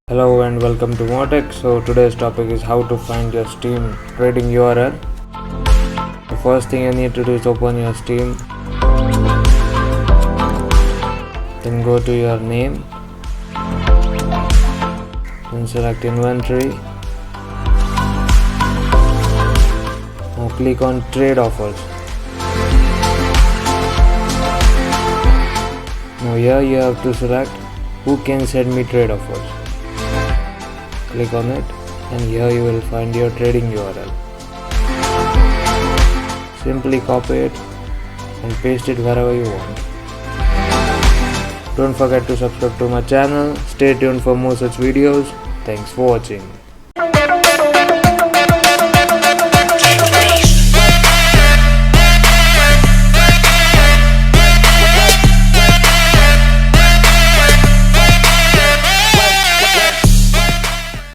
Hello and welcome to MORTEX. So today's topic is how to find your Steam trading URL. The first thing you need to do is open your Steam. Then go to your name. Then select inventory. Now click on trade offers. Now here you have to select who can send me trade offers. Click on it and here you will find your trading URL. Simply copy it and paste it wherever you want. Don't forget to subscribe to my channel. Stay tuned for more such videos. Thanks for watching.